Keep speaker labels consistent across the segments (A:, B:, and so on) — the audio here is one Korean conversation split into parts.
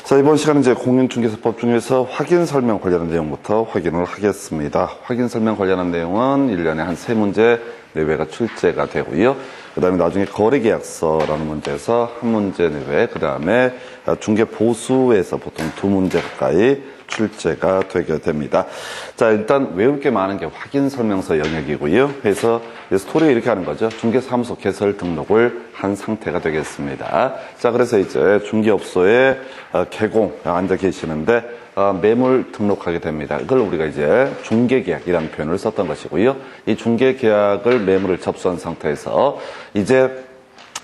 A: 자, 이번 시간은 이제 공인중개사법 중에서 확인 설명 관련한 내용부터 확인을 하겠습니다. 확인 설명 관련한 내용은 1년에 한 3문제 내외가 출제가 되고요. 그 다음에 나중에 거래계약서라는 문제에서 한 문제 내외, 그 다음에 중개보수에서 보통 2문제 가까이 출제가 되게 됩니다. 자, 일단 외울 게 많은 게 확인 설명서 영역이고요. 그래서 스토리가 이렇게 하는 거죠. 중개사무소 개설 등록을 한 상태가 되겠습니다. 자, 그래서 이제 중개업소에 개공 앉아 계시는데 매물 등록하게 됩니다. 이걸 우리가 이제 중개계약이라는 표현을 썼던 것이고요. 이 중개계약을 매물을 접수한 상태에서 이제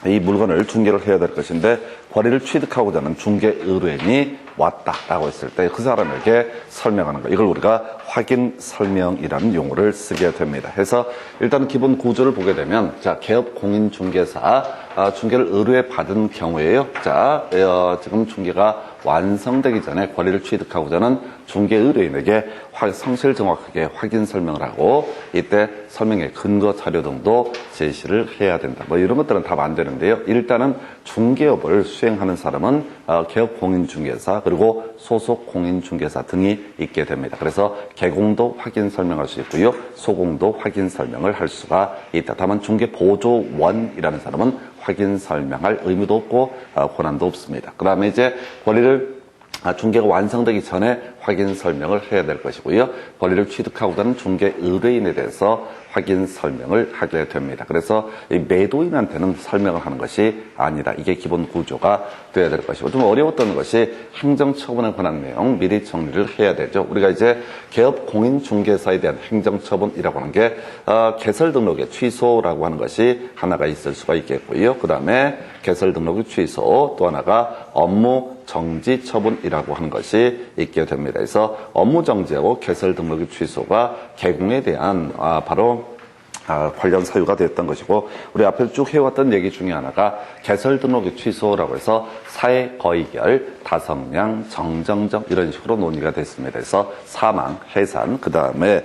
A: 이 물건을 중개를 해야 될 것인데 거래를 취득하고자 하는 중개 의뢰인이 왔다라고 했을 때 그 사람에게 설명하는 거, 이걸 우리가 확인 설명이라는 용어를 쓰게 됩니다. 그래서 일단 기본 구조를 보게 되면, 자, 개업 공인 중개사 중개를 의뢰 받은 경우에요. 자, 지금 중개가 완성되기 전에 거래를 취득하고자 하는 중개 의뢰인에게 성실 정확하게 확인 설명을 하고, 이때 설명의 근거 자료 등도 제시를 해야 된다. 뭐 이런 것들은 다 안 되는데요. 일단은 중개업을 수행하는 사람은 개업 공인 중개사 그리고 소속 공인 중개사 등이 있게 됩니다. 그래서 개공도 확인 설명할 수 있고요, 소공도 확인 설명을 할 수가 있다. 다만 중개 보조원이라는 사람은 확인 설명할 의무도 없고 권한도 없습니다. 그 다음에 이제 권리를 중개가 완성되기 전에 확인 설명을 해야 될 것이고요. 권리를 취득하고자 하는 중개 의뢰인에 대해서 확인 설명을 하게 됩니다. 그래서 이 매도인한테는 설명을 하는 것이 아니다. 이게 기본 구조가 되어야 될 것이고, 좀 어려웠던 것이 행정처분에 관한 내용 미리 정리를 해야 되죠. 우리가 이제 개업 공인중개사에 대한 행정처분이라고 하는 게 개설 등록의 취소라고 하는 것이 하나가 있을 수가 있겠고요. 그 다음에 개설 등록의 취소, 또 하나가 업무 정지 처분이라고 하는 것이 있게 됩니다. 그래서 업무 정지하고 개설 등록의 취소가 개공에 대한 바로 관련 사유가 됐던 것이고, 우리 앞에서 쭉 해왔던 얘기 중에 하나가 개설 등록의 취소라고 해서 사회 거의결, 다성량, 정정정 이런 식으로 논의가 됐습니다. 그래서 사망, 해산, 그 다음에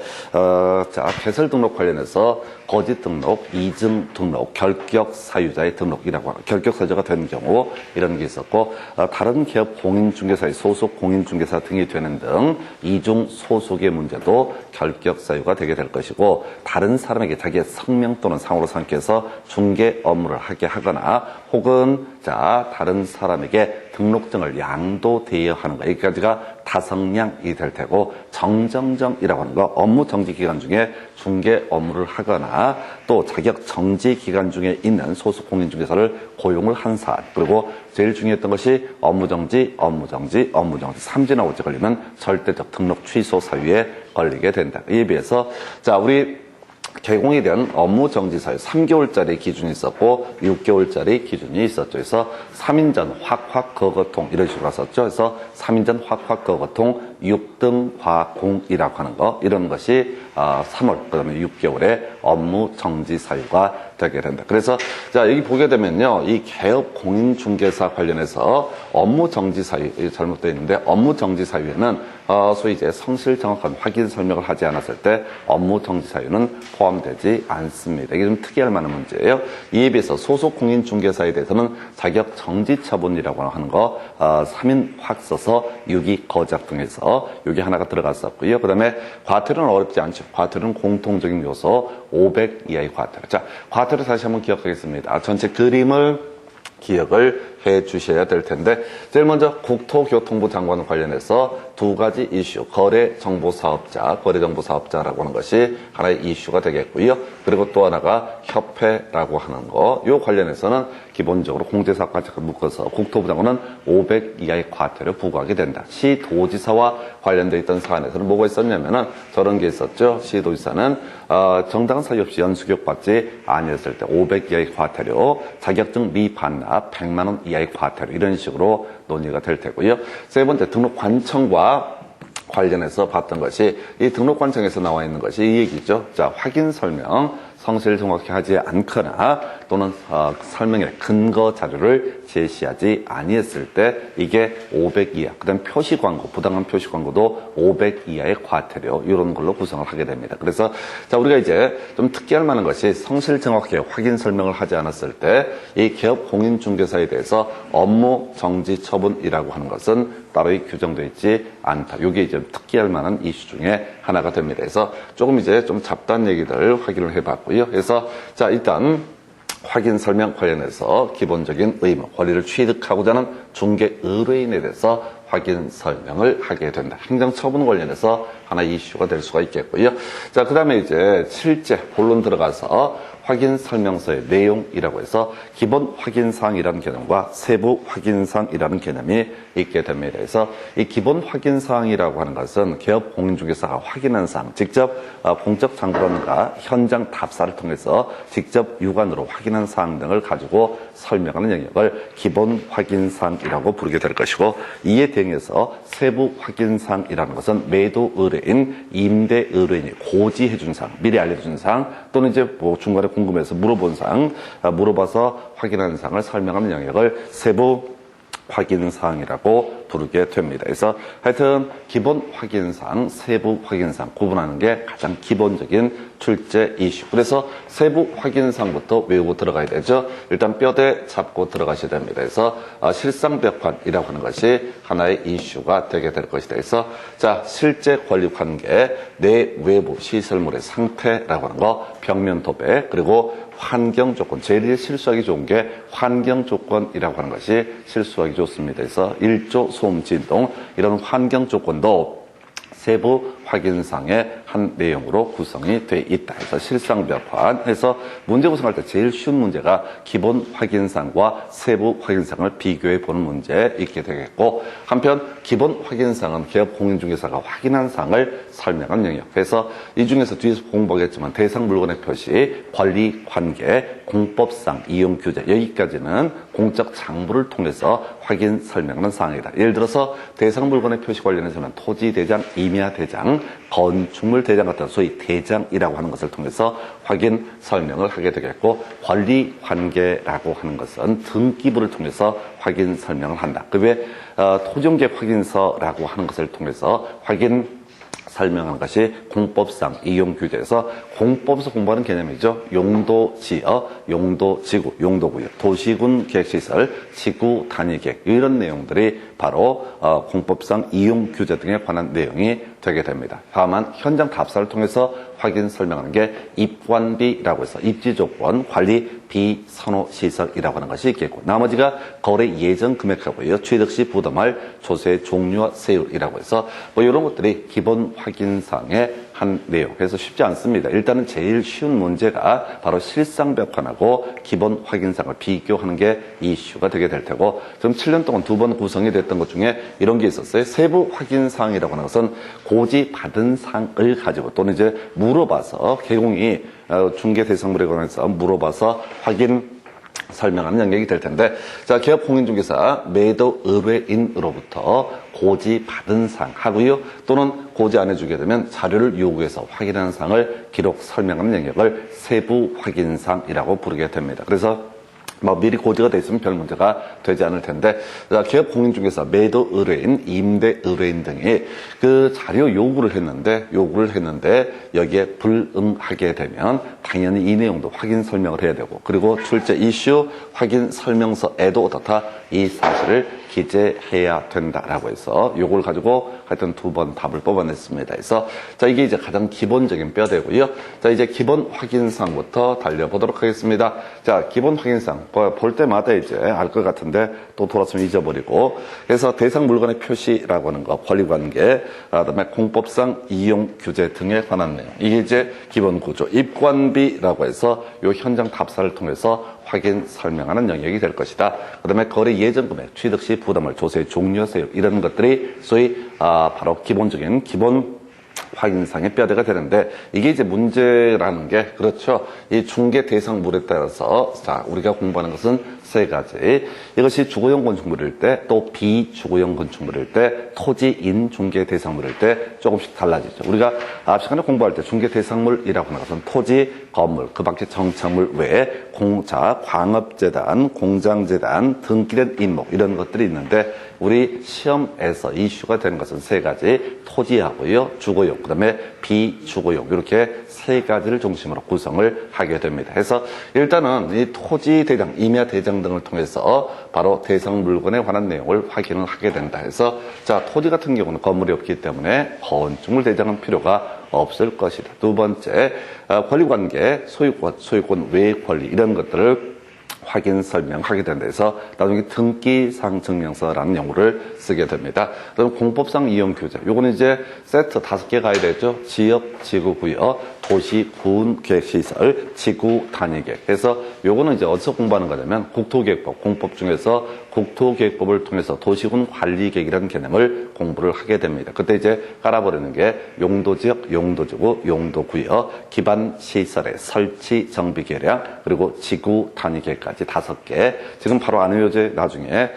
A: 개설 등록 관련해서 거짓 등록, 이중 등록, 결격 사유자의 등록이라고 하는, 결격 사유자가 된 경우 이런 게 있었고, 다른 기업 공인중개사의 소속 공인중개사 등이 되는 등 이중 소속의 문제도 결격 사유가 되게 될 것이고, 다른 사람에게 자기의 성명 또는 상호로 삼켜서 중개 업무를 하게 하거나, 혹은 다른 사람에게 등록증을 양도대여 하는 거, 여기까지가 다성량이 될 테고, 정정정이라고 하는 거, 업무 정지 기간 중에 중개 업무를 하거나 또 자격 정지 기간 중에 있는 소속 공인중개사를 고용을 한 사안, 그리고 제일 중요했던 것이 업무 정지, 업무 정지, 업무 정지 3지나 5지 걸리면 절대적 등록 취소 사유에 걸리게 된다. 이에 비해서 우리 개공에 대한 업무 정지 사유 3개월짜리 기준이 있었고 6개월짜리 기준이 있었죠. 그래서 3인전 확확 거거통 이런 식으로 썼죠. 그래서 3인전 확확 거거통 6등 과공이라고 하는 거, 이런 것이 3월, 그 다음에 6개월에 업무 정지 사유가 되게 된다. 그래서 여기 보게 되면요, 이 개업 공인중개사 관련해서 업무 정지 사유 잘못되어 있는데, 업무 정지 사유에는 소위 이제 성실 정확한 확인 설명을 하지 않았을 때 업무 정지 사유는 포함되지 않습니다. 이게 좀 특이할 만한 문제예요. 이에 비해서 소속 공인중개사에 대해서는 자격 정지 처분이라고 하는 거 3인 확 써서 6이 거작 등에서 여기 하나가 들어갔었고요. 그 다음에 과태료는 어렵지 않죠. 과태료는 공통적인 요소 500 이하의 과태료. 과태료 다시 한번 기억하겠습니다. 전체 그림을 기억을 해 주셔야 될 텐데, 제일 먼저 국토교통부 장관 관련해서 2가지 이슈, 거래정보사업자라고 하는 것이 하나의 이슈가 되겠고요. 그리고 또 하나가 협회라고 하는 거, 요 관련해서는 기본적으로 공제사업까지 묶어서 국토부 장관은 500 이하의 과태료 부과하게 된다. 시도지사와 관련되어 있던 사안에서는 뭐가 있었냐면은 저런 게 있었죠. 시도지사는 정당한 사유 없이 연수교육 받지 아니했을 때 500 이하의 과태료, 자격증 미반납 100만 원 이하의 과태료, 이런 식으로 논의가 될 테고요. 세 번째, 등록관청과 관련해서 봤던 것이, 이 등록관청에서 나와 있는 것이 이 얘기죠. 확인 설명 성실을 정확히 하지 않거나 또는 설명의 근거 자료를 제시하지 아니했을 때 이게 500 이하. 그다음 표시 광고, 부당한 표시 광고도 500 이하의 과태료 이런 걸로 구성을 하게 됩니다. 그래서 자 우리가 이제 좀 특기할 만한 것이 성실 정확히 확인 설명을 하지 않았을 때 이 기업 공인중개사에 대해서 업무 정지 처분이라고 하는 것은 따로 규정되어 있지 않다. 이게 이제 특기할 만한 이슈 중에 하나가 됩니다. 그래서 조금 이제 좀 잡다한 얘기들 확인을 해봤고요. 그래서 자 일단 확인 설명 관련해서 기본적인 의무, 권리를 취득하고자 하는 중개 의뢰인에 대해서 확인 설명을 하게 된다. 행정처분 관련해서 하나 이슈가 될 수가 있겠고요. 자, 그 다음에 이제 실제 본론 들어가서 확인 설명서의 내용이라고 해서 기본 확인사항이라는 개념과 세부 확인사항이라는 개념이 있게 됩니다. 그래서 이 기본 확인사항이라고 하는 것은 기업 공인중개사가 확인한 사항, 직접 공적 장부라든가 현장 답사를 통해서 직접 육안으로 확인한 사항 등을 가지고 설명하는 영역을 기본 확인사항이라고 부르게 될 것이고, 이에 대응해서 세부 확인사항이라는 것은 매도 의뢰인, 임대 의뢰인이 고지해준 사항, 미리 알려준 사항 또는 이제 뭐 중간에 궁금해서 물어본 사항, 물어봐서 확인한 사항을 설명하는 영역을 세부 확인사항이라고 부르게 됩니다. 그래서 하여튼 기본 확인사항, 세부 확인사항 구분하는 게 가장 기본적인 출제 이슈. 그래서 세부 확인사항부터 외우고 들어가야 되죠. 일단 뼈대 잡고 들어가셔야 됩니다. 그래서 실상벽환이라고 하는 것이 하나의 이슈가 되게 될 것이다. 그래서 자 실제 권리 관계, 내 외부 시설물의 상태라고 하는 거, 벽면 도배, 그리고 환경 조건, 제일 실수하기 좋은 게 환경 조건이라고 하는 것이 실수하기 좋습니다. 그래서 일조, 소음, 진동 이런 환경 조건도 세부 확인상의 한 내용으로 구성이 돼 있다. 그래서 실상벽환 해서 문제 구성할 때 제일 쉬운 문제가 기본 확인상과 세부 확인상을 비교해 보는 문제 있게 되겠고, 한편 기본 확인상은 기업 공인중개사가 확인한 사항을 설명한 영역. 그래서 이 중에서 뒤에서 공부하겠지만 대상 물건의 표시, 권리 관계, 공법상 이용 규제, 여기까지는 공적 장부를 통해서 확인 설명하는 사항이다. 예를 들어서 대상 물건의 표시 관련해서는 토지 대장, 임야 대장, 건축물 대장 같은 소위 대장이라고 하는 것을 통해서 확인 설명을 하게 되겠고, 권리 관계라고 하는 것은 등기부를 통해서 확인 설명을 한다. 그 외에 토지용객 확인서라고 하는 것을 통해서 확인 설명한 것이 공법상 이용 규제에서 공법에서 공부하는 개념이죠. 용도 지역, 용도 지구, 용도 구역, 도시군 계획시설, 지구 단위 계획 이런 내용들이 바로 공법상 이용 규제 등에 관한 내용이 되게 됩니다. 다만 현장 답사를 통해서 확인 설명하는 게 입관비라고 해서 입지 조건, 관리 비선호 시설이라고 하는 것이 있겠고, 나머지가 거래 예정 금액하고요, 취득 시 부담할 조세 종류와 세율이라고 해서 뭐 이런 것들이 기본 확인사항의 한 내용. 그래서 쉽지 않습니다. 일단은 제일 쉬운 문제가 바로 실상벽환하고 기본 확인사항을 비교하는 게 이슈가 되게 될 테고, 지금 7년 동안 2번 구성이 됐던 것 중에 이런 게 있었어요. 세부 확인사항이라고 하는 것은 고지 받은 사항을 가지고 또는 이제 물어봐서 개공이 중개 대상물에 관해서 물어봐서 확인 설명하는 영역이 될 텐데, 자 기업 공인중개사 매도 의뢰인으로부터 고지 받은 사항 하고요, 또는 고지 안 해주게 되면 자료를 요구해서 확인하는 사항을 기록 설명하는 영역을 세부 확인사항이라고 부르게 됩니다. 그래서 뭐 미리 고지가 돼 있으면 별 문제가 되지 않을 텐데, 기업 공인중개사, 매도 의뢰인, 임대 의뢰인 등이 그 자료 요구를 했는데 여기에 불응하게 되면 당연히 이 내용도 확인 설명을 해야 되고, 그리고 출제 이슈 확인 설명서에도 어떻다 이 사실을 기재해야 된다라고 해서 요걸 가지고 하여튼 2번 답을 뽑아냈습니다. 그래서 자 이게 이제 가장 기본적인 뼈대고요. 자 이제 기본 확인사항부터 달려보도록 하겠습니다. 자 기본 확인사항 볼 때마다 이제 알 것 같은데 또 돌았으면 잊어버리고, 그래서 대상 물건의 표시라고 하는 거, 권리관계, 그다음에 공법상 이용 규제 등에 관한 내용, 이게 이제 기본 구조, 입관비라고 해서 요 현장 답사를 통해서 확인 설명하는 영역이 될 것이다. 그다음에 거래 예정 금액, 취득 시 부담할 조세 종료 세율 이런 것들이 소위 바로 기본적인 기본 확인상의 뼈대가 되는데, 이게 이제 문제라는 게 그렇죠. 이 중개 대상물에 따라서 자 우리가 공부하는 것은 세 가지. 이것이 주거용 건축물일 때, 또 비주거용 건축물일 때, 토지인 중개 대상물일 때 조금씩 달라지죠. 우리가 앞 시간에 공부할 때 중개 대상물이라고 하는 것은 토지, 건물, 그 밖에 정착물 외에 공자, 광업재단, 공장재단, 등기된 임목 이런 것들이 있는데 우리 시험에서 이슈가 되는 것은 세 가지. 토지하고요, 주거용, 그 다음에 비주거용 이렇게 세 가지를 중심으로 구성을 하게 됩니다. 그래서 일단은 이 토지 대장, 임야 대장 등을 통해서 바로 대상 물건에 관한 내용을 확인을 하게 된다 해서 자, 토지 같은 경우는 건물이 없기 때문에 건축물 대장은 필요가 없을 것이다. 두 번째, 권리관계, 소유권 외의 권리 이런 것들을 확인 설명하게 된다 해서 나중에 등기상 증명서라는 용어를 쓰게 됩니다. 그다음 공법상 이용 규제. 요거는 이제 세트 5개 가야 되죠. 지역, 지구, 구역, 도시, 군, 계획시설, 지구, 단위계획. 그래서 요거는 이제 어디서 공부하는 거냐면 국토계획법, 공법 중에서 국토계획법을 통해서 도시군 관리계획이라는 개념을 공부를 하게 됩니다. 그때 이제 깔아버리는 게 용도지역, 용도지구, 용도구역, 기반시설의 설치, 정비 계량, 그리고 지구 단위계획까지 5개. 지금 바로 안 외워져 나중에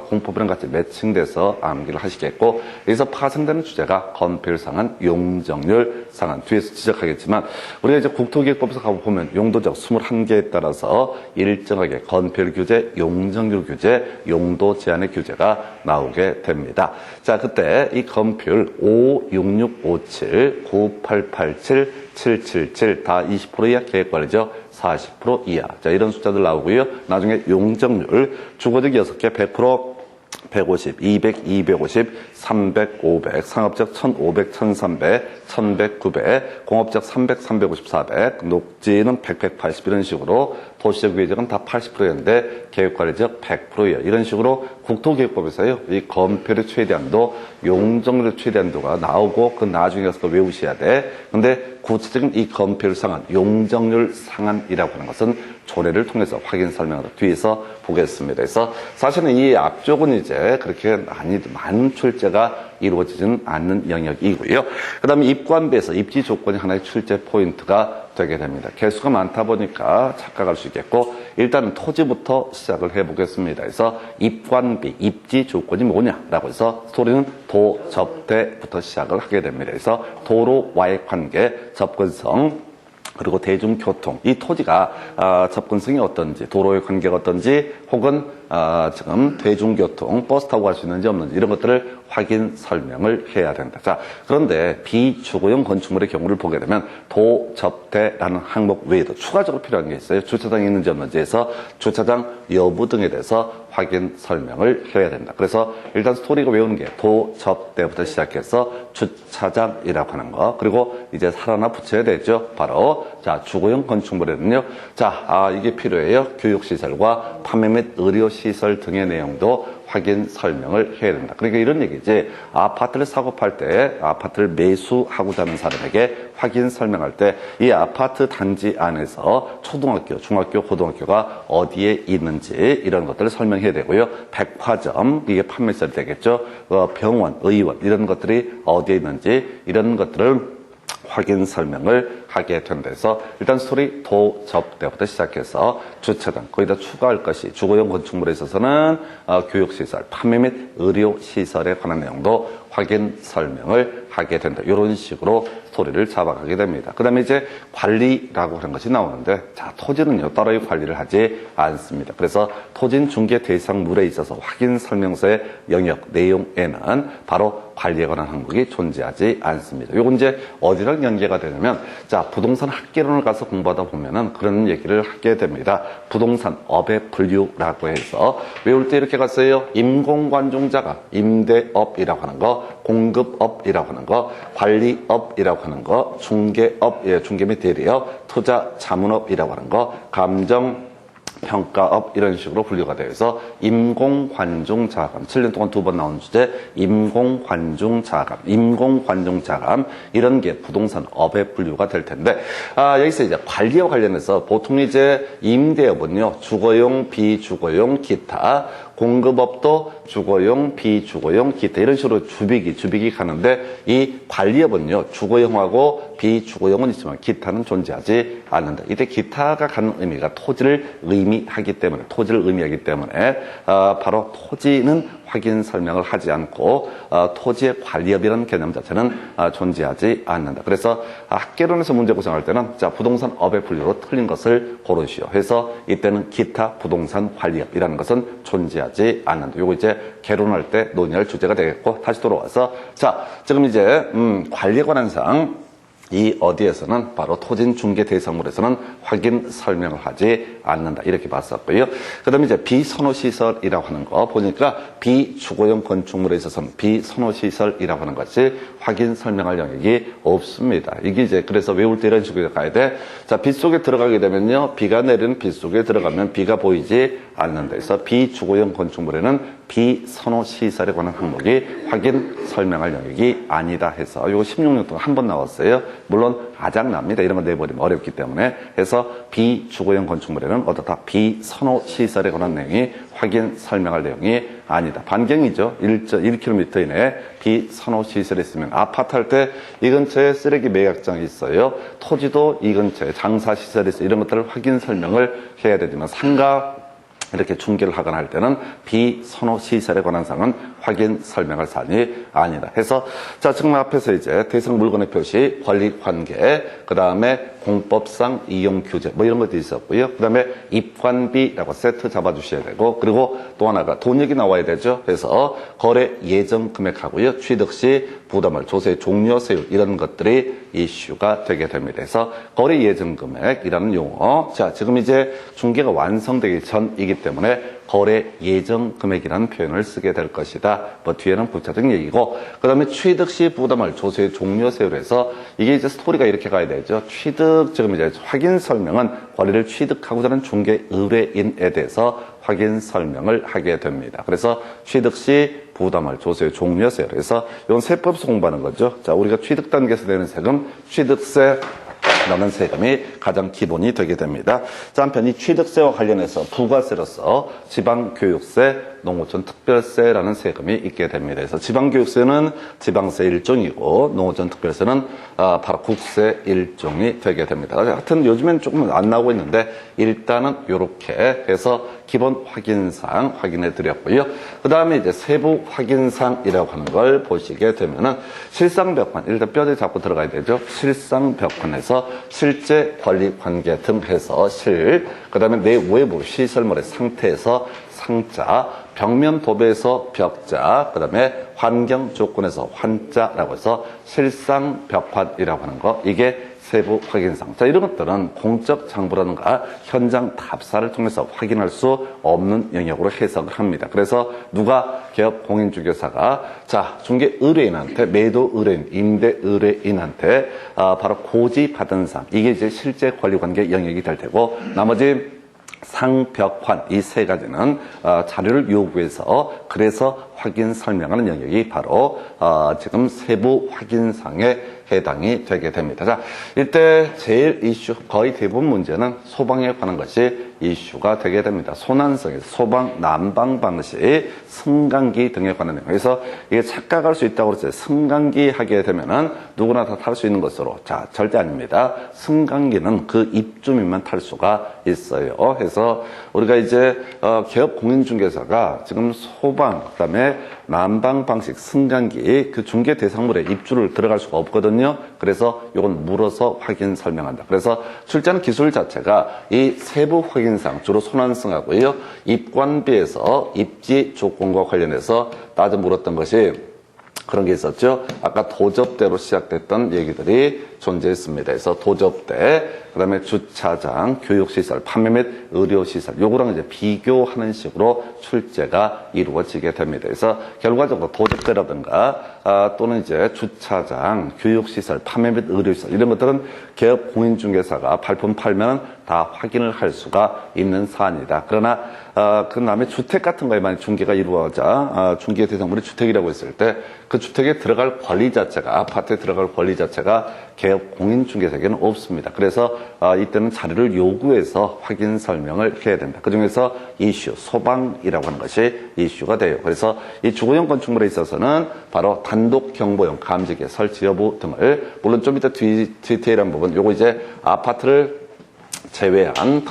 A: 공법이랑 같이 매칭돼서 암기를 하시겠고, 여기서 파생되는 주제가 건폐율상한, 용적률 상한. 뒤에서 지적하겠지만 우리가 이제 국토계획법에서 가보면 용도지역 21개에 따라서 일정하게 건폐율 규제, 용적률 규제, 용도 제한의 규제가 나오게 됩니다. 자, 그때 이 건폐율 5, 6, 6, 5, 7, 9, 8, 8, 7, 7, 7, 7 다 20% 이하 계획관리죠. 40% 이하. 자, 이런 숫자들 나오고요. 나중에 용적률 주거적 6개 100%, 150, 200, 250, 300, 500, 상업적 1500, 1300, 1100, 900, 공업적 300, 350, 400, 녹지는 100, 180 이런 식으로 도시적 위적은 다 80%였는데 계획관리적 100%예요. 이런 식으로 국토계획법에서요. 이 건폐율의 최대한도, 용적률의 최대한도가 나오고 그 나중에 가서 외우셔야 돼. 근데 구체적인 이 건폐율 상한, 용적률 상한이라고 하는 것은 조례를 통해서 확인 설명을 뒤에서 보겠습니다. 그래서 사실은 이 앞쪽은 이제 그렇게 많은 출제가 이루어지지는 않는 영역이고요. 그 다음에 입관비에서 입지 조건이 하나의 출제 포인트가 되게 됩니다. 개수가 많다 보니까 착각할 수 있겠고, 일단은 토지부터 시작을 해보겠습니다. 그래서 입관비, 입지 조건이 뭐냐라고 해서 스토리는 도, 접, 대부터 시작을 하게 됩니다. 그래서 도로와의 관계, 접근성, 그리고 대중교통, 이 토지가 접근성이 어떤지, 도로의 관계가 어떤지, 혹은 지금 대중교통, 버스 타고 갈 수 있는지 없는지 이런 것들을 확인 설명을 해야 된다. 자, 그런데 비주거용 건축물의 경우를 보게 되면 도, 접, 대라는 항목 외에도 추가적으로 필요한 게 있어요. 주차장이 있는지 없는지 해서 주차장 여부 등에 대해서 확인 설명을 해야 된다. 그래서 일단 스토리가 외우는 게 도, 접, 대부터 시작해서 주차장이라고 하는 거, 그리고 이제 살 하나 붙여야 되죠. 바로 자, 주거용 건축물에는요. 자, 이게 필요해요. 교육시설과 판매 및 의료시설 등의 내용도 확인 설명을 해야 된다. 그러니까 이런 얘기지. 아파트를 사고 팔 때, 아파트를 매수하고자 하는 사람에게 확인 설명할 때 이 아파트 단지 안에서 초등학교, 중학교, 고등학교가 어디에 있는지 이런 것들을 설명해야 되고요. 백화점, 이게 판매시설이 되겠죠. 병원, 의원 이런 것들이 어디에 있는지 이런 것들을 확인 설명을 하게 된다서 일단 스토리 도, 접, 대부터 시작해서 주차장, 거기다 추가할 것이 주거용 건축물에 있어서는 교육시설, 판매 및 의료시설에 관한 내용도 확인 설명을 하게 된다. 이런 식으로 스토리를 잡아가게 됩니다. 그 다음에 이제 관리라고 하는 것이 나오는데, 자, 토지는요, 따로의 관리를 하지 않습니다. 그래서 토진 중개 대상물에 있어서 확인 설명서의 영역, 내용에는 바로 관리에 관한 항목이 존재하지 않습니다. 요건 이제 어디랑 연계가 되냐면, 자, 부동산 학개론을 가서 공부하다 보면은 그런 얘기를 하게 됩니다. 부동산 업의 분류라고 해서 외울 때 이렇게 갔어요. 임공관중자가 임대업이라고 하는 거, 공급업이라고 하는 거, 관리업이라고 하는 거, 중개업, 중개 및 대리업, 투자 자문업이라고 하는 거, 감정 평가업 이런 식으로 분류가 되어서 임공관중자감 7년 동안 2번 나온 주제 임공관중자감 임공관중자감 이런 게 부동산 업의 분류가 될 텐데 여기서 이제 관리와 관련해서 보통 이제 임대업은요 주거용 비주거용 기타 공급업도 주거용, 비주거용, 기타 이런 식으로 주빅이 가는데 이 관리업은요, 주거용하고 비주거용은 있지만 기타는 존재하지 않는다. 이때 기타가 갖는 의미가 토지를 의미하기 때문에 바로 토지는 확인 설명을 하지 않고 토지의 관리업이라는 개념 자체는 존재하지 않는다. 그래서 학계론에서 문제 구성할 때는 자, 부동산 업의 분류로 틀린 것을 고르시오 해서 이때는 기타 부동산 관리업이라는 것은 존재하지 않는다. 요거 이제 개론할 때 논의할 주제가 되겠고, 다시 돌아와서 자, 지금 이제 관리에 관한 사항, 이 어디에서는 바로 토진 중개 대상물에서는 확인 설명을 하지 않는다. 이렇게 봤었고요. 그 다음에 이제 비선호시설이라고 하는 거 보니까 비주거용 건축물에 있어서는 비선호시설이라고 하는 것이 확인 설명할 영역이 없습니다. 이게 이제 그래서 외울 때 이런 식으로 가야 돼. 자, 빛 속에 들어가게 되면요. 비가 내리는 빛 속에 들어가면 비가 보이지 않는다. 그래서 비주거용 건축물에는 비선호시설에 관한 항목이 확인 설명할 영역이 아니다 해서 요거 16년 동안 한 번 나왔어요. 물론 아작납니다. 이런 거 내버리면 어렵기 때문에 해서 비주거용 건축물에는 어떻다 비선호시설에 관한 내용이 확인 설명할 내용이 아니다. 반경이죠. 1km 이내에 비선호시설이 있으면 아파트 할 때 이 근처에 쓰레기 매각장이 있어요. 토지도 이 근처에 장사시설이 있어요. 이런 것들을 확인 설명을 해야 되지만 상가 이렇게 중개를 하거나 할 때는 비선호시설에 관한 사항은 확인 설명할 사안이 아니다 해서 자, 지금 앞에서 이제 대상 물건의 표시, 권리 관계, 그 다음에 공법상 이용 규제 뭐 이런 것도 있었고요. 그 다음에 입관비라고 세트 잡아주셔야 되고, 그리고 또 하나가 돈역이 나와야 되죠. 그래서 거래 예정 금액하고요. 취득 시 부담을, 조세 종료 세율 이런 것들이 이슈가 되게 됩니다. 그래서 거래 예정 금액이라는 용어. 자, 지금 이제 중개가 완성되기 전이기 때문에 거래 예정 금액이라는 표현을 쓰게 될 것이다. 뭐 뒤에는 부차적인 얘기고, 그 다음에 취득 시 부담할 조세 종료 세율에서 이게 이제 스토리가 이렇게 가야 되죠. 취득, 지금 이제 확인 설명은 권리를 취득하고자 하는 중개 의뢰인에 대해서 확인 설명을 하게 됩니다. 그래서 취득 시 부담할 조세 종료 세율. 그래서 이건 세법에서 공부하는 거죠. 자, 우리가 취득 단계에서 내는 세금, 취득세, 라는 세금이 가장 기본이 되게 됩니다. 자, 한편 이 취득세와 관련해서 부가세로서 지방교육세, 농어촌 특별세라는 세금이 있게 됩니다. 그래서 지방교육세는 지방세 일종이고 농어촌 특별세는 바로 국세 일종이 되게 됩니다. 하여튼 요즘엔 조금 안 나오고 있는데 일단은 이렇게 해서 기본 확인사항 확인해 드렸고요. 그 다음에 이제 세부 확인사항이라고 하는 걸 보시게 되면은 실상벽판, 일단 뼈대 잡고 들어가야 되죠. 실상벽판에서 실제 권리 관계 등 해서 그 다음에 내 외부 시설물의 상태에서 상자, 벽면 도배에서 벽자, 그 다음에 환경 조건에서 환자라고 해서 실상 벽판이라고 하는 거, 이게 세부 확인사항. 자, 이런 것들은 공적 장부라든가 현장 답사를 통해서 확인할 수 없는 영역으로 해석을 합니다. 그래서 누가 개업 공인중개사가 자, 중개 의뢰인한테, 매도 의뢰인, 임대 의뢰인한테 바로 고지받은 사항, 이게 이제 실제 권리관계 영역이 될 테고, 나머지 상벽환 이 세 가지는 자료를 요구해서 그래서 확인 설명하는 영역이 바로 지금 세부 확인상에 해당이 되게 됩니다. 자, 이때 제일 이슈, 거의 대부분 문제는 소방에 관한 것이 이슈가 되게 됩니다. 소난성에서 소방, 난방 방식, 승강기 등에 관한 내용. 그래서 이게 착각할 수 있다고 그랬어요. 승강기 하게 되면은 누구나 다 탈 수 있는 것으로. 자, 절대 아닙니다. 승강기는 그 입주민만 탈 수가 있어요. 그래서 우리가 이제 개업 공인중개사가 지금 소방, 그다음에 난방 방식, 승강기 그 중개 대상물에 입주를 들어갈 수가 없거든요. 그래서 이건 물어서 확인 설명한다. 그래서 출제하는 기술 자체가 이 세부 확인상 주로 손환승하고요. 입관비에서 입지 조건과 관련해서 따져 물었던 것이 그런 게 있었죠. 아까 도접대로 시작됐던 얘기들이 존재했습니다. 그래서 도접대, 그 다음에 주차장, 교육시설, 판매 및 의료시설, 요거랑 이제 비교하는 식으로 출제가 이루어지게 됩니다. 그래서 결과적으로 도접대라든가 또는 이제 주차장, 교육시설, 판매 및 의료시설 이런 것들은 개업 공인중개사가 발품 팔면 다 확인을 할 수가 있는 사안이다. 그러나 그 다음에 주택 같은 거에 만약 중개가 이루어져 중개 대상물이 주택이라고 했을 때 그 주택에 들어갈 권리 자체가, 아파트에 들어갈 권리 자체가 개업 공인중개사에게는 없습니다. 그래서 이때는 자료를 요구해서 확인 설명을 해야 된다. 그중에서 이슈, 소방이라고 하는 것이 이슈가 돼요. 그래서 이 주거용 건축물에 있어서는 바로 단독 경보용 감지기 설치 여부 등을, 물론 좀 이따 디테일한 부분, 요거 이제 아파트를 제외한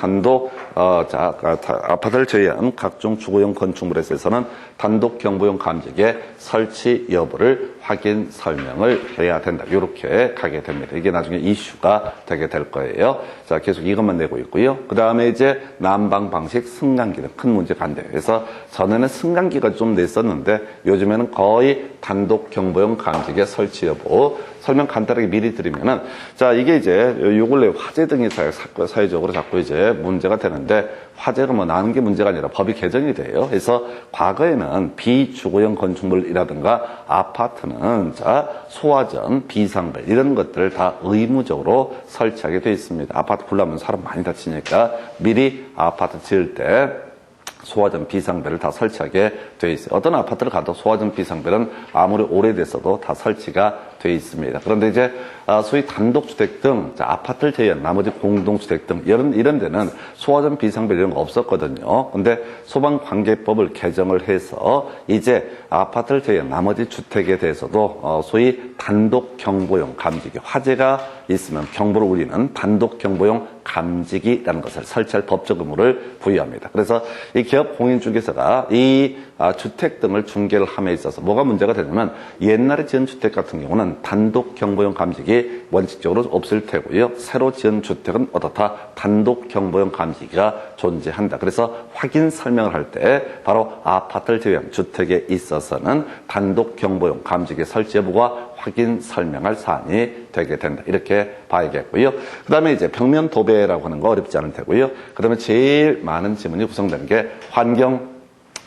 A: 아파트를 제외한 각종 주거용 건축물에 있어서는 단독 경보용 감지기의 설치 여부를 확인 설명을 해야 된다. 이렇게 가게 됩니다. 이게 나중에 이슈가 되게 될 거예요. 자, 계속 이것만 내고 있고요. 그 다음에 이제 난방 방식 승강기는 큰 문제가 안 돼요. 그래서 전에는 승강기가 좀 냈었는데 요즘에는 거의 단독 경보용 감지기의 설치 여부 설명 간단하게 미리 드리면은, 자, 이게 이제 요 근래 화재 등이 사회적으로 자꾸 이제 문제가 되는데, 화재가 뭐 나는 게 문제가 아니라 법이 개정이 돼요. 그래서 과거에는 비주거용 건축물이라든가 아파트는 소화전, 비상벨 이런 것들을 다 의무적으로 설치하게 돼 있습니다. 아파트 불나면 사람 많이 다치니까 미리 아파트 지을 때 소화전, 비상벨을 다 설치하게 돼 있어요. 어떤 아파트를 가도 소화전, 비상벨은 아무리 오래됐어도 다 설치가 돼 있습니다. 그런데 이제 소위 단독주택 등 아파트를 제외한 나머지 공동주택 등 이런 데는 소화전, 비상벨 이런 거 없었거든요. 근데 소방관계법을 개정을 해서 이제 아파트를 제외한 나머지 주택에 대해서도 소위 단독 경보용 감지기, 화재가 있으면 경보를 울리는 단독 경보용 감지기라는 것을 설치할 법적 의무를 부여합니다. 그래서 이 기업 공인중개사가 이 주택 등을 중개를 함에 있어서 뭐가 문제가 되냐면, 옛날에 지은 주택 같은 경우는 단독 경보용 감지기 원칙적으로 없을 테고요. 새로 지은 주택은 어떻다? 단독 경보용 감지기가 존재한다. 그래서 확인 설명을 할 때 바로 아파트를 제외한 주택에 있어서는 단독 경보용 감지기 설치 여부가 확인 설명할 사안이 되게 된다. 이렇게 봐야겠고요. 그 다음에 이제 벽면 도배라고 하는 거 어렵지 않을 테고요. 그 다음에 제일 많은 지문이 구성되는 게 환경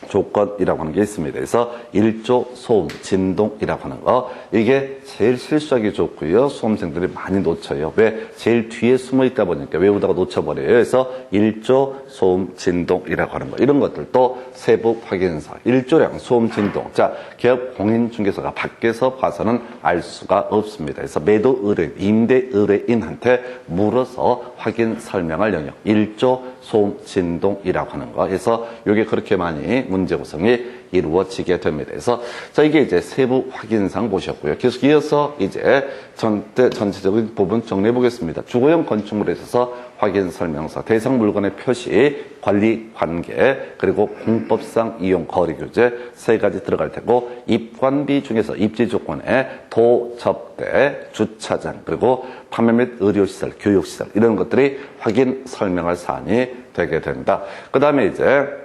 A: 조건이라고 하는 게 있습니다. 그래서 일조, 소음, 진동이라고 하는 거, 이게 제일 실수하기 좋고요. 수험생들이 많이 놓쳐요. 왜? 제일 뒤에 숨어 있다 보니까 외우다가 놓쳐버려요. 그래서 일조, 소음, 진동이라고 하는 거, 이런 것들도 세부 확인사, 일조량, 소음, 진동. 자, 기업 공인중개사가 밖에서 봐서는 알 수가 없습니다. 그래서 매도 의뢰인, 임대 의뢰인한테 물어서 확인 설명할 영역, 일조, 소음, 진동이라고 하는 거. 그래서 이게 그렇게 많이 문제 구성이 이루어지게 됩니다. 그래서 자, 이게 이제 세부 확인상 보셨고요. 계속 이어서 이제 전체적인 부분 정리해 보겠습니다. 주거용 건축물에 있어서 확인 설명서, 대상 물건의 표시, 관리 관계, 그리고 공법상 이용 거리 규제 세 가지 들어갈 테고, 입관비 중에서 입지 조건에 도, 접대, 주차장, 그리고 판매 및 의료시설, 교육시설 이런 것들이 확인 설명할 사안이 되게 된다. 그 다음에 이제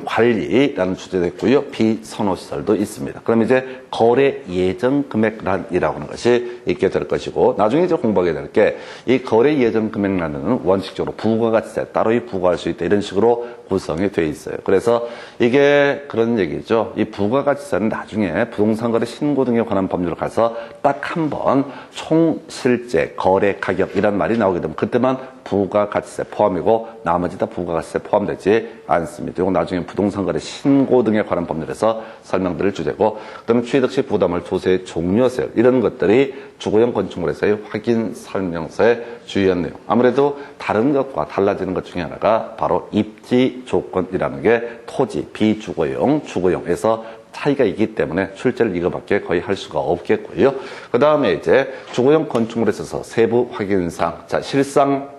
A: 관리라는 주제도 있고요. 비선호시설도 있습니다. 그럼 이제 거래 예정 금액란이라고 하는 것이 있게 될 것이고, 나중에 이제 공부하게 될 게, 이 거래 예정 금액란은 원칙적으로 부가가치세 따로 부과할 수 있다, 이런 식으로 구성이 돼 있어요. 그래서 이게 그런 얘기죠. 이 부가가치세는 나중에 부동산 거래 신고 등에 관한 법률을 가서 딱 한 번 총 실제 거래 가격 이란 말이 나오게 되면 그때만 부가가치세 포함이고 나머지 다 부가가치세 포함되지 않습니다. 이건 나중에 부동산 거래 신고 등에 관한 법률에서 설명드릴 주제고, 그다음에 취득 시 부담을 조세의 종료세 이런 것들이 주거용 건축물에서의 확인 설명서에 주의한 내용. 아무래도 다른 것과 달라지는 것 중에 하나가 바로 입지 조건이라는 게 토지, 비주거용, 주거용에서 차이가 있기 때문에 출제를 이거밖에 거의 할 수가 없겠고요. 그 다음에 이제 주거용 건축물에 있어서 세부 확인사항, 자, 실상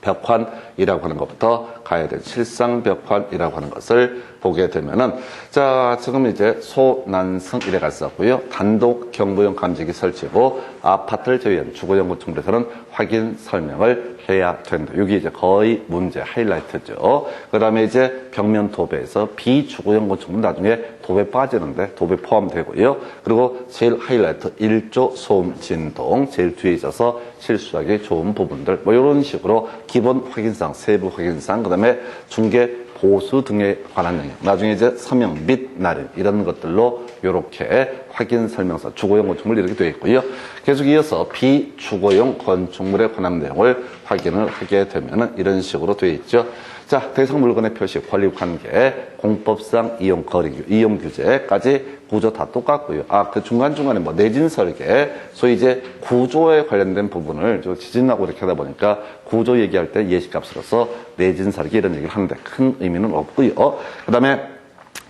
A: 벽환이라고 하는 것부터 가야 될 실상벽환이라고 하는 것을 보게 되면은, 자, 지금 이제 소난성 이래 갔었고요. 단독 경보용 감지기 설치고 아파트를 제외한 주거용 건축물에서는 확인 설명을 해야 된다. 여기 이제 거의 문제 하이라이트죠. 그 다음에 이제 벽면 도배에서 비주거용 건축물은 나중에 도배 빠지는데 도배 포함되고요. 그리고 제일 하이라이트 일조 소음 진동, 제일 뒤에 있어서 실수하기 좋은 부분들, 뭐 이런 식으로 기본 확인사항, 세부 확인사항, 그 다음에 중개 보수 등에 관한 영역, 나중에 이제 서명 및 날인 이런 것들로 이렇게 확인 설명서, 주거용 건축물 이렇게 되어 있고요. 계속 이어서 비주거용 건축물에 관한 내용을 확인을 하게 되면은 이런 식으로 되어 있죠. 자, 대상 물건의 표시, 권리 관계, 공법상 이용 거리, 이용 규제까지 구조 다 똑같고요. 그 중간중간에 뭐 내진 설계, 소위 이제 구조에 관련된 부분을 지진하고 이렇게 하다 보니까 구조 얘기할 때 예시값으로서 내진 설계 이런 얘기를 하는데 큰 의미는 없고요. 그 다음에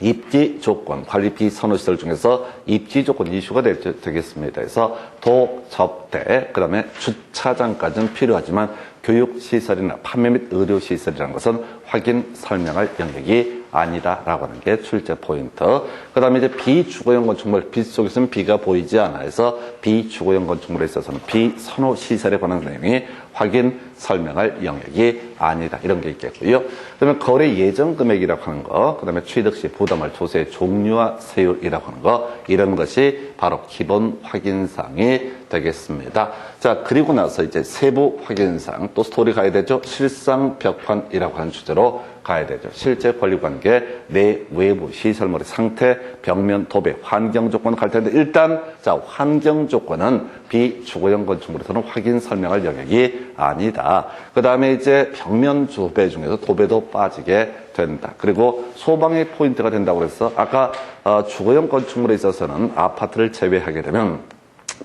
A: 입지 조건, 관리 비선호시설 중에서 입지 조건 이슈가 되겠습니다. 그래서 도, 접대, 그 다음에 주차장까지는 필요하지만 교육시설이나 판매 및 의료시설이라는 것은 확인, 설명할 영역이 아니다라고 하는 게 출제 포인트. 그 다음에 이제 비주거용 건축물, 빛 속에서는 비가 보이지 않아. 그래서 비주거용 건축물에 있어서는 비선호시설에 관한 내용이 확인, 설명할 영역이 아니다. 이런 게 있겠고요. 그 다음에 거래 예정 금액이라고 하는 거, 그 다음에 취득 시 부담할 조세의 종류와 세율이라고 하는 거, 이런 것이 바로 기본 확인사항이 되겠습니다. 자, 그리고 나서 이제 세부 확인사항, 또 스토리 가야 되죠. 실상 벽판이라고 하는 주제로 가야 되죠. 실제 권리관계, 내 외부 시설물의 상태, 벽면, 도배, 환경 조건 갈 텐데 일단 자, 환경 조건은 비주거용 건축물에서는 확인 설명할 영역이 아니다. 그 다음에 이제 벽면 도배 중에서 도배도 빠지게 된다. 그리고 소방의 포인트가 된다고 그래서 아까 주거용 건축물에 있어서는 아파트를 제외하게 되면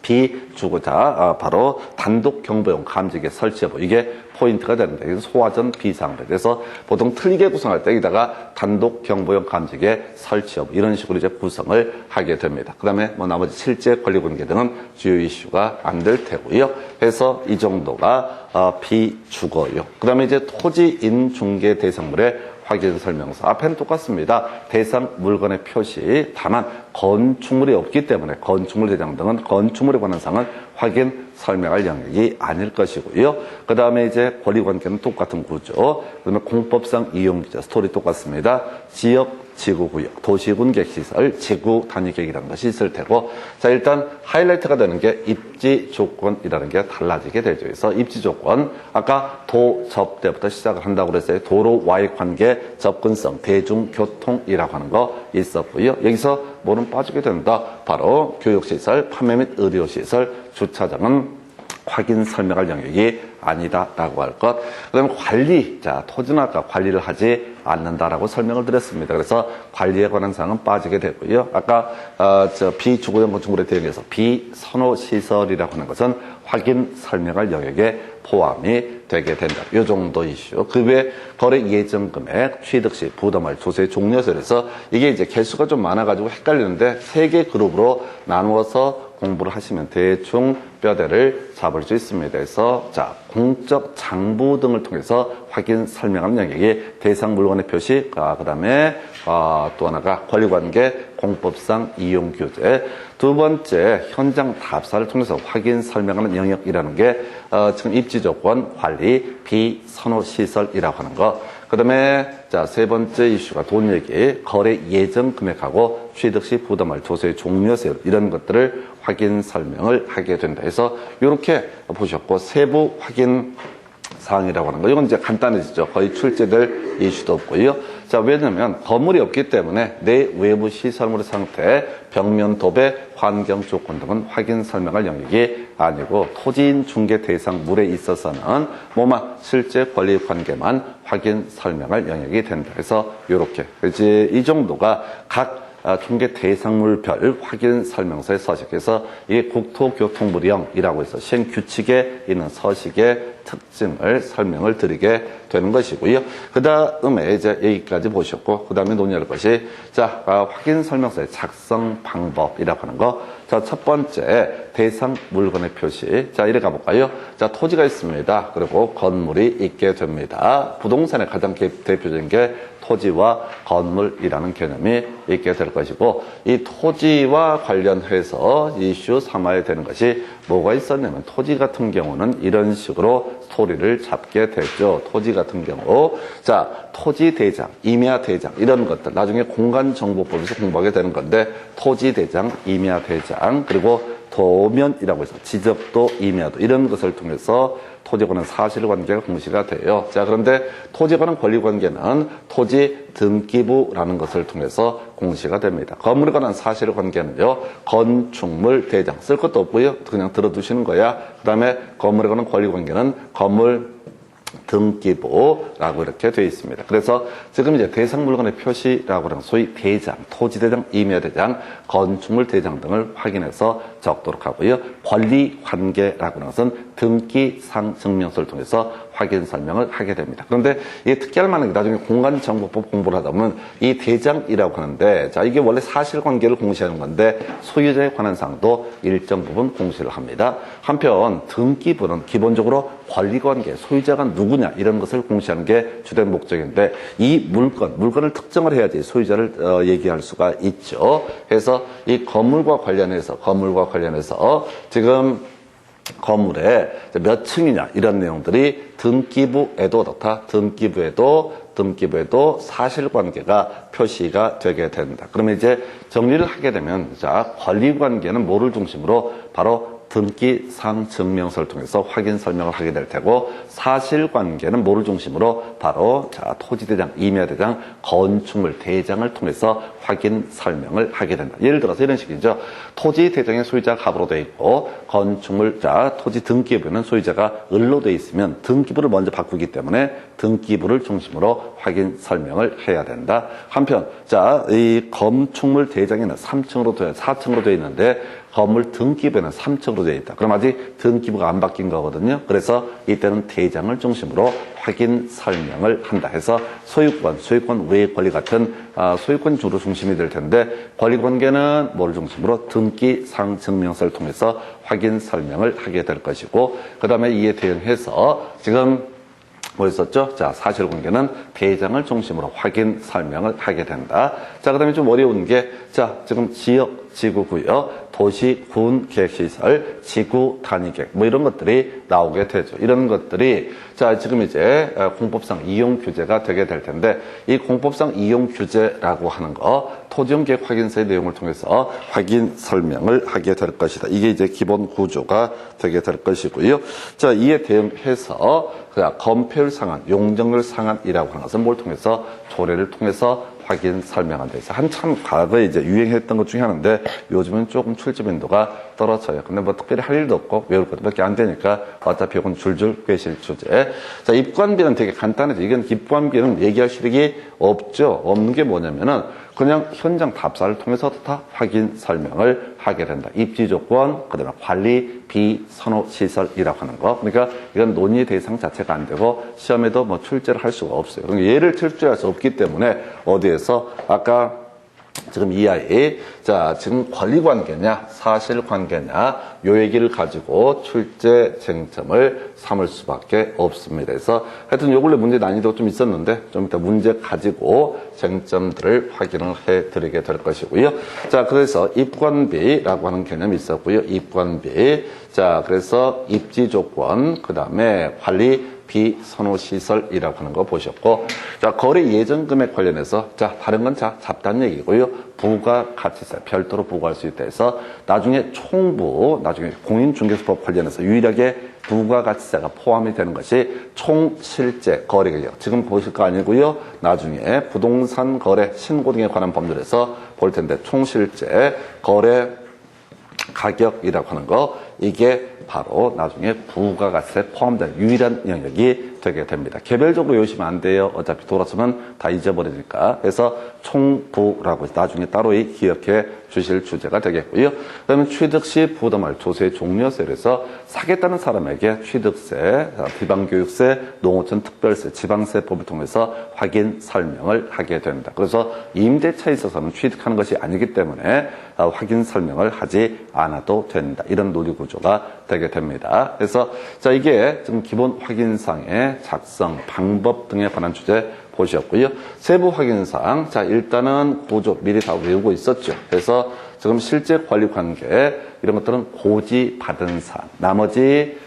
A: 비주거자 바로 단독 경보용 감지기 설치 여부 이게 포인트가 되는데 그래서 소화전 비상배 그래서 보통 틀리게 구성할 때 여기다가 단독 경보용 감지기 설치 여부 이런 식으로 이제 구성을 하게 됩니다. 그 다음에 뭐 나머지 실제 권리 관계 등은 주요 이슈가 안 될 테고요. 그래서 이 정도가 비주거용. 그 다음에 이제 토지인 중개 대상물의 확인 설명서. 앞에는 똑같습니다. 대상 물건의 표시. 다만 건축물이 없기 때문에 건축물 대장 등은 건축물에 관한 사항은 확인 설명할 영역이 아닐 것이고요. 그 다음에 이제 권리 관계는 똑같은 구조. 그 다음에 공법상 이용 규제 스토리 똑같습니다. 지역 지구구역, 도시군객시설, 지구 단위계획이라는 것이 있을 테고 자 일단 하이라이트가 되는 게 입지 조건이라는 게 달라지게 되죠. 그래서 입지 조건 아까 도, 접 때부터 시작을 한다고 그랬어요. 도로와의 관계, 접근성, 대중교통이라고 하는 거 있었고요. 여기서 뭐는 빠지게 된다. 바로 교육시설, 판매 및 의료시설, 주차장은 확인 설명할 영역이 아니다라고 할 것. 그 다음에 관리. 자, 토지는 아까 관리를 하지 않는다라고 설명을 드렸습니다. 그래서 관리에 관한 사항은 빠지게 되고요. 아까, 비주거용 건축물에 대응해서 비선호시설이라고 하는 것은 확인 설명할 영역에 포함이 되게 된다. 이 정도 이슈. 그 외에 거래 예정 금액, 취득 시 부담할 조세 종료설에서 이게 이제 개수가 좀 많아가지고 헷갈리는데 3개 그룹으로 나누어서 공부를 하시면 대충 뼈대를 잡을 수 있습니다. 그래서 자 공적 장부 등을 통해서 확인 설명하는 영역이 대상 물건의 표시, 그 다음에 또 하나가 권리관계, 공법상 이용 규제. 두 번째 현장 답사를 통해서 확인 설명하는 영역이라는 게 지금 입지 조건, 관리, 비선호 시설이라고 하는 거. 그 다음에 자 세 번째 이슈가 돈 얘기, 거래 예정 금액하고 취득 시 부담할 조세의 종료세 이런 것들을 확인 설명을 하게 된다 해서 이렇게 보셨고 세부 확인 사항이라고 하는 거 이건 이제 간단해지죠. 거의 출제될 이슈도 없고요. 자 왜냐하면 건물이 없기 때문에 내 외부 시설물의 상태, 벽면 도배, 환경 조건 등은 확인 설명할 영역이 아니고 토지인 중개 대상 물에 있어서는 뭐만 실제 권리 관계만 확인 설명할 영역이 된다. 그래서 이렇게 이제 이 정도가 각 중개 대상물별 확인 설명서의 서식에서 이게 국토교통부령이라고 해서 시행 규칙에 있는 서식의 특징을 설명을 드리게 되는 것이고요. 그 다음에 이제 여기까지 보셨고, 그 다음에 논의할 것이, 자, 확인 설명서의 작성 방법이라고 하는 거. 자, 첫 번째, 대상 물건의 표시. 자, 이래 가볼까요? 자, 토지가 있습니다. 그리고 건물이 있게 됩니다. 부동산의 가장 대표적인 게 토지와 건물이라는 개념이 있게 될 것이고, 이 토지와 관련해서 이슈 삼아야 되는 것이 뭐가 있었냐면, 토지 같은 경우는 이런 식으로 스토리를 잡게 되죠. 토지 같은 경우. 자, 토지 대장, 임야 대장, 이런 것들. 나중에 공간정보법에서 공부하게 되는 건데, 토지 대장, 임야 대장, 그리고 도면이라고 해서 지적도, 임야도, 이런 것을 통해서 토지에 관한 사실관계가 공시가 돼요. 자, 그런데 토지에 관한 권리관계는 토지 등기부라는 것을 통해서 공시가 됩니다. 건물에 관한 사실관계는요, 건축물 대장, 쓸 것도 없고요. 그냥 들어두시는 거야. 그 다음에 건물에 관한 권리관계는 건물 등기부라고 이렇게 되어 있습니다. 그래서 지금 이제 대상 물건의 표시라고 하는 소위 대장, 토지대장, 임야대장, 건축물 대장 등을 확인해서 적도록 하고요. 권리관계라고 하는 것은 등기상 증명서를 통해서 확인 설명을 하게 됩니다. 그런데 이게 특이할 만한 게 나중에 공간정보법 공부를 하다 보면 이 대장이라고 하는데, 자, 이게 원래 사실관계를 공시하는 건데 소유자에 관한 사항도 일정 부분 공시를 합니다. 한편 등기부는 기본적으로 권리관계, 소유자가 누구냐 이런 것을 공시하는 게 주된 목적인데, 이 물건을 특정을 해야지 소유자를 얘기할 수가 있죠. 그래서 이 건물과 관련해서 지금 건물에 몇 층이냐 이런 내용들이 등기부에도 사실관계가 표시가 되게 된다. 그러면 이제 정리를 하게 되면, 자, 권리관계는 뭐를 중심으로 바로 등기상 증명서를 통해서 확인 설명을 하게 될 테고, 사실관계는 뭐를 중심으로 바로 자, 토지대장, 임야대장, 건축물 대장을 통해서 확인 설명을 하게 된다. 예를 들어서 이런 식이죠. 토지대장의 소유자가 갑으로 되어 있고, 건축물, 자, 토지 등기부에는 소유자가 을로 되어 있으면 등기부를 먼저 바꾸기 때문에 등기부를 중심으로 확인 설명을 해야 된다. 한편, 자, 이 건축물 대장에는 4층으로 되어 있는데 건물 등기부에는 3층으로 되어 있다. 그럼 아직 등기부가 안 바뀐 거거든요. 그래서 이때는 대장을 중심으로 확인 설명을 한다 해서 소유권 외의 권리 같은 소유권 주로 중심이 될 텐데, 권리관계는 뭐를 중심으로 등기상 증명서를 통해서 확인 설명을 하게 될 것이고, 그 다음에 이에 대응해서 지금 뭐 있었죠? 자, 사실관계는 대장을 중심으로 확인 설명을 하게 된다. 자, 그 다음에 좀 어려운 게, 자, 지금 지역, 지구구역, 도시, 군, 계획시설, 지구, 단위계획, 뭐 이런 것들이 나오게 되죠. 이런 것들이, 자, 지금 이제 공법상 이용 규제가 되게 될 텐데, 이 공법상 이용 규제라고 하는 거, 토지용계획 확인서의 내용을 통해서 확인 설명을 하게 될 것이다. 이게 이제 기본 구조가 되게 될 것이고요. 자, 이에 대응해서 건폐율 상한, 용적률 상한이라고 하는 것은 뭘 통해서? 조례를 통해서 확인 설명한다 해서 한참 과거에 이제 유행했던 것 중에 하나인데, 요즘은 조금 출제 빈도가 떨어져요. 근데 뭐 특별히 할 일도 없고 외울 것밖에 안 되니까 어차피 이건 줄줄 꿰실 주제. 자, 입관비는 되게 간단하죠. 이건 입관비는 얘기할 실력이 없죠. 없는 게 뭐냐면은 그냥 현장 답사를 통해서 다 확인 설명을 하게 된다. 입지 조건, 그다음에 관리, 비선호 시설이라고 하는 거. 그러니까 이건 논의 대상 자체가 안 되고 시험에도 뭐 출제를 할 수가 없어요. 그러니까 얘를 출제할 수 없기 때문에 어디에서 아까 지금 이 아이, 자, 지금 권리관계냐, 사실관계냐, 요 얘기를 가지고 출제 쟁점을 삼을 수밖에 없습니다. 그래서 하여튼 요 근래 문제 난이도가 좀 있었는데, 좀 이따 문제 가지고 쟁점들을 확인을 해 드리게 될 것이고요. 자, 그래서 입관비라고 하는 개념이 있었고요. 입관비. 자, 그래서 입지 조건, 그 다음에 관리, 비선호시설이라고 하는 거 보셨고, 자, 거래 예정 금액 관련해서, 자, 다른 건 자, 잡다한 얘기고요. 부가가치세, 별도로 부과할 수 있다 해서, 나중에 나중에 공인중개사법 관련해서 유일하게 부가가치세가 포함이 되는 것이 총실제 거래가격. 지금 보실 거 아니고요. 나중에 부동산 거래 신고 등에 관한 법률에서 볼 텐데, 총실제 거래 가격이라고 하는 거, 이게 바로 나중에 부가가치세에 포함된 유일한 영역이 되게 됩니다. 개별적으로 외우시면 안 돼요. 어차피 돌아서면 다 잊어버리니까. 그래서 총부라고 나중에 따로 기억해 주실 주제가 되겠고요. 그다음에 취득시 부담할 조세 종료세에서 사겠다는 사람에게 취득세, 지방교육세, 농어촌 특별세, 지방세법을 통해서 확인 설명을 하게 된다. 그래서 임대차에 있어서는 취득하는 것이 아니기 때문에 확인 설명을 하지 않아도 된다. 이런 논리 구조가 되게 됩니다. 그래서 자, 이게 지금 기본 확인상의 작성, 방법 등에 관한 주제 보셨고요. 세부 확인사항, 자, 일단은 구조 미리 다 외우고 있었죠. 그래서 지금 실제 권리 관계 이런 것들은 고지 받은 사항, 나머지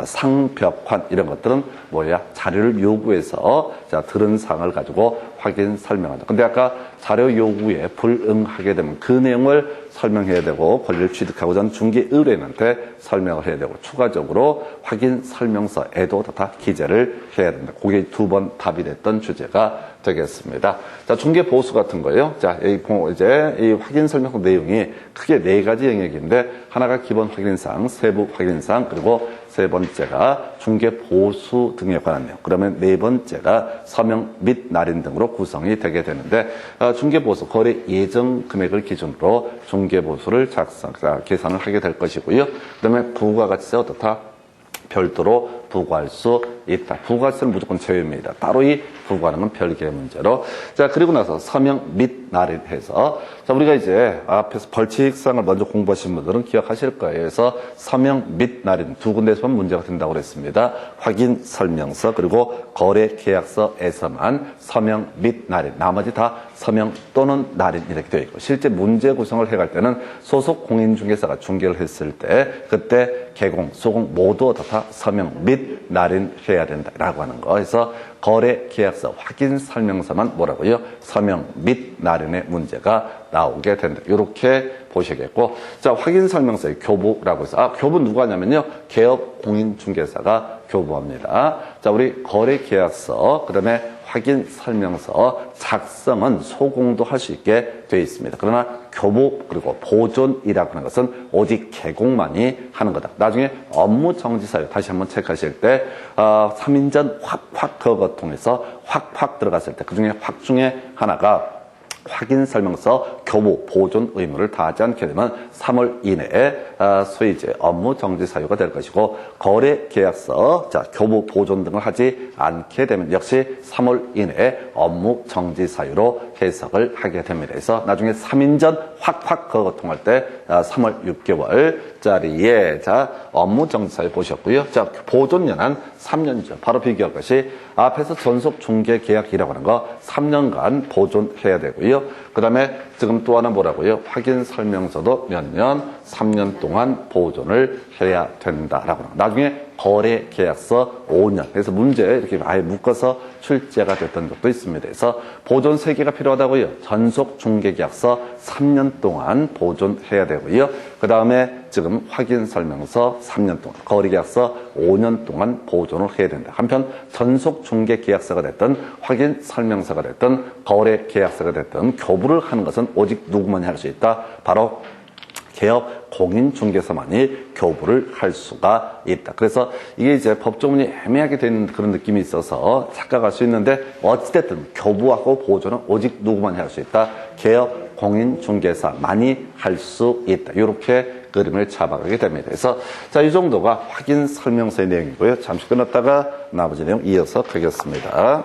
A: 상벽환 이런 것들은 뭐야? 자료를 요구해서 자, 들은 사항을 가지고 확인 설명한다. 근데 아까 자료 요구에 불응하게 되면 그 내용을 설명해야 되고, 권리를 취득하고자 하는 중개의뢰인한테 설명을 해야 되고, 추가적으로 확인 설명서에도 다 기재를 해야 된다. 그게 두 번 답이 됐던 주제가 되겠습니다. 자, 중개 보수 같은 거예요. 자, 이제 이 확인 설명 내용이 크게 4가지 영역인데, 하나가 기본 확인사항, 세부 확인사항, 그리고 세 번째가 중개 보수 등에 관한 내용. 그러면 네 번째가 서명 및 날인 등으로 구성이 되게 되는데, 중개 보수 거래 예정 금액을 기준으로 중개 보수를 계산을 하게 될 것이고요. 그다음에 부가가치세 어떻다? 별도로 부과할 수 있다. 부가가치는 무조건 제외입니다. 따로 이 부과하는 건 별개의 문제로. 자, 그리고 나서 서명 및 날인해서, 자, 우리가 이제 앞에서 벌칙사항을 먼저 공부하신 분들은 기억하실 거예요. 그래서 서명 및 날인 두 군데에서만 문제가 된다고 그랬습니다. 확인 설명서 그리고 거래 계약서에서만 서명 및 날인, 나머지 다 서명 또는 날인 이렇게 되어 있고, 실제 문제 구성을 해갈 때는 소속 공인중개사가 중개를 했을 때 그때 개공, 소공 모두 어떻다? 서명 및 날인해야 된다라고 하는 거. 그래서 거래 계약서 확인 설명서만 뭐라고요? 서명 및 날인의 문제가 나오게 된다. 이렇게 보시겠고, 자, 확인 설명서의 교부라고 해서, 교부 누가 하냐면요, 개업 공인중개사가 교부합니다. 자, 우리 거래 계약서, 그다음에 확인 설명서 작성은 소공도 할 수 있게 되어 있습니다. 그러나 교부 그리고 보존이라고 하는 것은 오직 개공만이 하는 거다. 나중에 업무 정지 사유 다시 한번 체크하실 때 3인전 확 그거 통해서 확 들어갔을 때 그중에 확 중에 하나가 확인 설명서 교부 보존 의무를 다하지 않게 되면 3월 이내에 소위 이제 업무 정지 사유가 될 것이고, 거래 계약서 자 교부 보존 등을 하지 않게 되면 역시 3월 이내에 업무 정지 사유로 해석을 하게 됩니다. 그래서 나중에 3인전 확 그거 통할 때 3월 6개월짜리에 자 업무 정지 사유 보셨고요. 자, 보존 연한 3년이죠. 바로 비교할 것이 앞에서 전속 중개 계약이라고 하는 거 3년간 보존해야 되고요. 그 다음에 지금 또 하나 뭐라고요? 확인 설명서도 몇 년? 3년 동안 보존을 해야 된다라고. 나중에 거래 계약서 5년. 그래서 문제 이렇게 아예 묶어서 출제가 됐던 적도 있습니다. 그래서 보존 3개가 필요하다고요. 전속 중개 계약서 3년 동안 보존해야 되고요. 그 다음에 지금 확인 설명서 3년 동안, 거래 계약서 5년 동안 보존을 해야 된다. 한편 전속 중개 계약서가 됐든 확인 설명서가 됐든 거래 계약서가 됐든 교부를 하는 것은 오직 누구만이 할 수 있다? 바로 개업 공인중개사만이 교부를 할 수가 있다. 그래서 이게 이제 법조문이 애매하게 되는 그런 느낌이 있어서 착각할 수 있는데, 어찌됐든 교부하고 보존은 오직 누구만이 할 수 있다? 개업 공인중개사만이 할 수 있다. 이렇게 그림을 잡아가게 됩니다. 그래서 자, 이 정도가 확인 설명서의 내용이고요. 잠시 끊었다가 나머지 내용 이어서 하겠습니다.